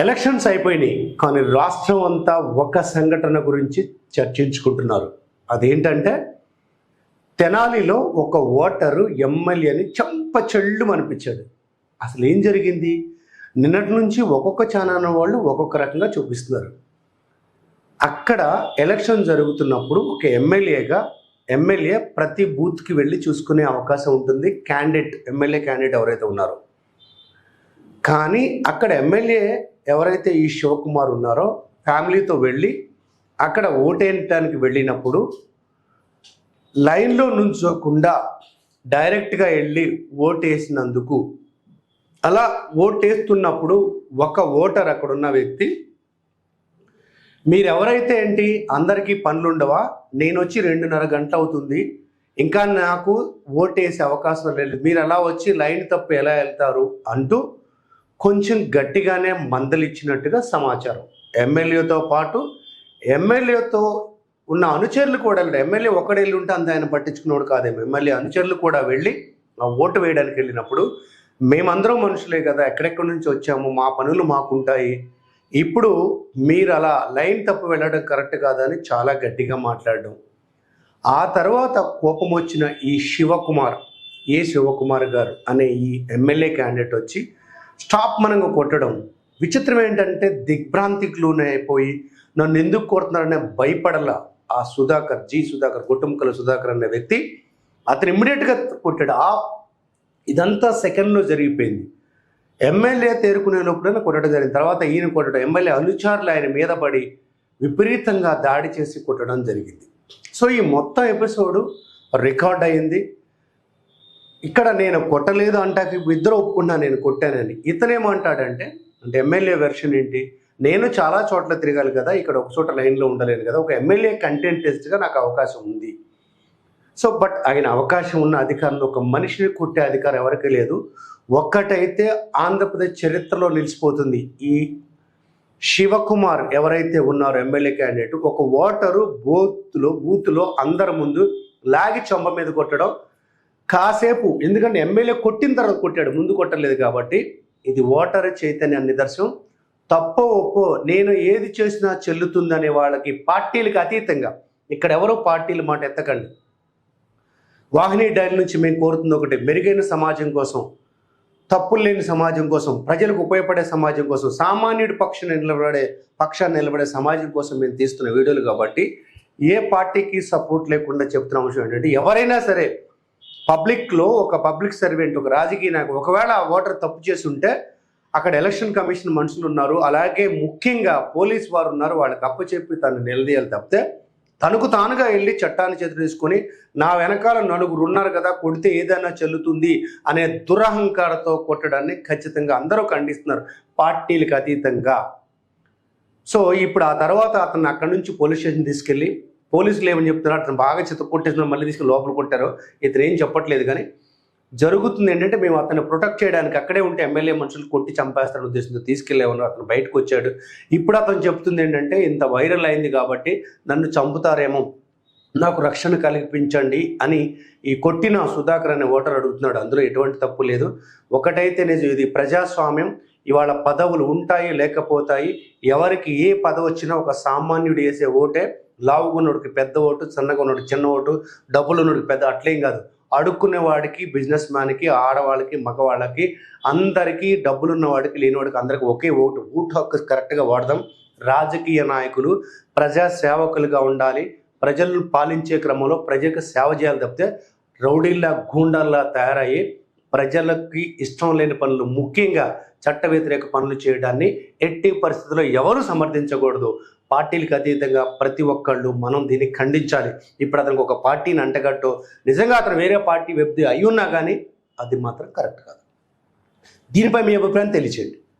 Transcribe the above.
Elections అయిపోయినాయి, కానీ రాష్ట్రం అంతా ఒక సంఘటన గురించి చర్చించుకుంటున్నారు. అదేంటంటే తెనాలిలో ఒక ఓటరు ఎమ్మెల్యేని చెంపచెళ్ళు అనిపించాడు. అసలు ఏం జరిగింది? నిన్నటి నుంచి ఒక్కొక్క ఛానల్ వాళ్ళు ఒక్కొక్క రకంగా చూపిస్తున్నారు. అక్కడ ఎలక్షన్ జరుగుతున్నప్పుడు ఒక ఎమ్మెల్యే ప్రతి బూత్కి వెళ్ళి చూసుకునే అవకాశం ఉంటుంది, ఎమ్మెల్యే క్యాండిడేట్ ఎవరైతే ఉన్నారో. కానీ అక్కడ ఎమ్మెల్యే ఎవరైతే ఈ శివకుమార్ ఉన్నారో ఫ్యామిలీతో వెళ్ళి అక్కడ ఓటేయటానికి వెళ్ళినప్పుడు లైన్లో నుంచోకుండా డైరెక్ట్గా వెళ్ళి ఓటేసినందుకు, అలా ఓటేస్తున్నప్పుడు ఒక ఓటర్ అక్కడున్న వ్యక్తి, మీరెవరైతే ఏంటి అందరికీ పనులుండవా, నేను వచ్చి 2.5 గంటలు అవుతుంది, ఇంకా నాకు ఓటేసే అవకాశం లేదు, మీరు అలా వచ్చి లైన్ తప్పు ఎలా వెళ్తారు అంటూ కొంచెం గట్టిగానే మందలిచ్చినట్టుగా సమాచారం. ఎమ్మెల్యేతో పాటు ఎమ్మెల్యేతో ఉన్న అనుచరులు కూడా, ఎమ్మెల్యే ఒక్కడే వెళ్ళి ఉంటే అంత ఆయన పట్టించుకున్నాడు కాదేమో, ఎమ్మెల్యే అనుచరులు కూడా వెళ్ళి ఆ ఓటు వేయడానికి వెళ్ళినప్పుడు, మేమందరం మనుషులే కదా, ఎక్కడెక్కడి నుంచి వచ్చాము, మా పనులు మాకుంటాయి, ఇప్పుడు మీరు అలా లైన్ తప్పు వెళ్ళడం కరెక్ట్ కాదని చాలా గట్టిగా మాట్లాడడం. ఆ తర్వాత కోపం వచ్చిన ఈ శివకుమార్ గారు అనే ఈ ఎమ్మెల్యే క్యాండిడేట్ వచ్చి స్టాప్ మనంగా కొట్టడం. విచిత్రం ఏంటంటే దిగ్భ్రాంతికి లోనైపోయి నన్ను ఎందుకు కొడుతున్నారనే భయపడలా ఆ సుధాకర్ గుట్టుముక్కల సుధాకర్ అనే వ్యక్తి. అతను ఇమ్మీడియట్గా కొట్టాడు. ఇదంతా సెకండ్లో జరిగిపోయింది. ఎమ్మెల్యే తేరుకునే లోపల కొట్టడం జరిగింది. తర్వాత ఈయన కొట్టడం, ఎమ్మెల్యే అనుచరులు ఆయన మీద పడి విపరీతంగా దాడి చేసి కొట్టడం జరిగింది. సో ఈ మొత్తం ఎపిసోడ్ రికార్డ్ అయింది. ఇక్కడ నేను కొట్టలేదు అంటాకి ఇద్దరు ఒప్పుకున్నా నేను కొట్టానని. ఇతనేమంటాడంటే, ఎమ్మెల్యే వెర్షన్ ఏంటి, నేను చాలా చోట్ల తిరగాలి కదా, ఇక్కడ ఒక చోట లైన్లో ఉండలేను కదా, ఒక ఎమ్మెల్యే కంటెంట్ టెస్ట్గా నాకు అవకాశం ఉంది. సో బట్ ఆయన అవకాశం ఉన్న అధికారంలో ఒక మనిషిని కొట్టే అధికారం ఎవరికీ లేదు. ఒక్కటైతే ఆంధ్రప్రదేశ్ చరిత్రలో నిలిచిపోతుంది, ఈ శివకుమార్ ఎవరైతే ఉన్నారో ఎమ్మెల్యే క్యాండిడేట్, ఒక ఓటరు బూత్లో అందరి ముందు లాగి చొంప మీద కొట్టడం కాసేపు, ఎందుకంటే ఎమ్మెల్యే కొట్టిన తర్వాత కొట్టాడు, ముందు కొట్టలేదు కాబట్టి. ఇది ఓటర్ చైతన్య నిదర్శనం. తప్పో ఒప్పో నేను ఏది చేసినా చెల్లుతుందనే వాళ్ళకి పార్టీలకు అతీతంగా, ఇక్కడ ఎవరో పార్టీల మాట ఎత్తకండి. వాహిని డైల్ నుంచి మేము కోరుతుంది ఒకటి, మెరుగైన సమాజం కోసం, తప్పులు లేని సమాజం కోసం, ప్రజలకు ఉపయోగపడే సమాజం కోసం, సామాన్యుడి పక్షాన్ని నిలబడే సమాజం కోసం మేము తీస్తున్న వీడియోలు కాబట్టి ఏ పార్టీకి సపోర్ట్ లేకుండా చెప్తున్న అంశం ఏంటంటే, ఎవరైనా సరే పబ్లిక్లో ఒక పబ్లిక్ సర్వెంట్, ఒక రాజకీయ నాయకుడు ఒకవేళ ఆ ఓటర్ తప్పు చేసి ఉంటే అక్కడ ఎలక్షన్ కమిషన్ మనుషులు ఉన్నారు, అలాగే ముఖ్యంగా పోలీస్ వారు ఉన్నారు, వాళ్ళకి అప్పచెప్పి తను నిలదీయాలి తప్పితే తనకు తానుగా వెళ్ళి చట్టాన్ని చేతులు తీసుకొని నా వెనకాల 4 ఉన్నారు కదా, కొడితే ఏదైనా చెల్లుతుంది అనే దురహంకారంతో కొట్టడాన్ని ఖచ్చితంగా అందరూ ఖండిస్తున్నారు పార్టీలకు అతీతంగా. సో ఇప్పుడు ఆ తర్వాత అతను అక్కడి నుంచి పోలీస్ స్టేషన్ తీసుకెళ్ళి, పోలీసులు ఏమని చెప్తున్నారు, అతను బాగా కొట్టేస్తున్నారు, మళ్ళీ తీసుకెళ్ళి లోపల కొట్టారు, ఇతను ఏం చెప్పట్లేదు. కానీ జరుగుతుంది ఏంటంటే, మేము అతన్ని ప్రొటెక్ట్ చేయడానికి అక్కడే ఉంటే ఎమ్మెల్యే మనుషులు కొట్టి చంపేస్తారని ఉద్దేశంతో తీసుకెళ్ళేమన్నారు. అతను బయటకు వచ్చాడు. ఇప్పుడు అతను చెప్తుంది ఏంటంటే, ఇంత వైరల్ అయింది కాబట్టి నన్ను చంపుతారేమో, నాకు రక్షణ కల్పించండి అని ఈ కొట్టిన సుధాకర్ అనే ఓటర్ అడుగుతున్నాడు. అందులో ఎటువంటి తప్పు లేదు. ఒకటైతే నిజం, ఇది ప్రజాస్వామ్యం. ఇవాళ పదవులు ఉంటాయి, లేకపోతాయి. ఎవరికి ఏ పదవి వచ్చినా ఒక సామాన్యుడు వేసే ఓటే. లావుగున్నోడికి పెద్ద ఓటు, సన్నగా ఉన్నోడికి చిన్న ఓటు, డబ్బులు ఉన్నోడికి పెద్ద, అట్లేం కాదు. అడుక్కునే వాడికి, బిజినెస్ మ్యాన్కి, ఆడవాళ్ళకి, మగవాళ్ళకి, అందరికీ, డబ్బులున్న వాడికి, లేనివాడికి అందరికీ ఒకే ఓటు. ఓటు హక్కు కరెక్ట్గా వాడదాం. రాజకీయ నాయకులు ప్రజా సేవకులుగా ఉండాలి. ప్రజలను పాలించే క్రమంలో ప్రజలకు సేవ చేయాలి తప్పితే రౌడీల్లా, గూండాల్లా తయారయ్యి ప్రజలకి ఇష్టం లేని పనులు, ముఖ్యంగా చట్ట వ్యతిరేక పనులు చేయడాన్ని ఎట్టి పరిస్థితుల్లో ఎవరు సమర్థించకూడదు. పార్టీలకు అతీతంగా ప్రతి ఒక్కళ్ళు మనం దీన్ని ఖండించాలి. ఇప్పుడు అతనికి ఒక పార్టీని అంటగట్టో, నిజంగా అతను వేరే పార్టీ వ్యక్తి అయి ఉన్నా కానీ అది మాత్రం కరెక్ట్ కాదు. దీనిపై మీ అభిప్రాయం తెలియచేయండి.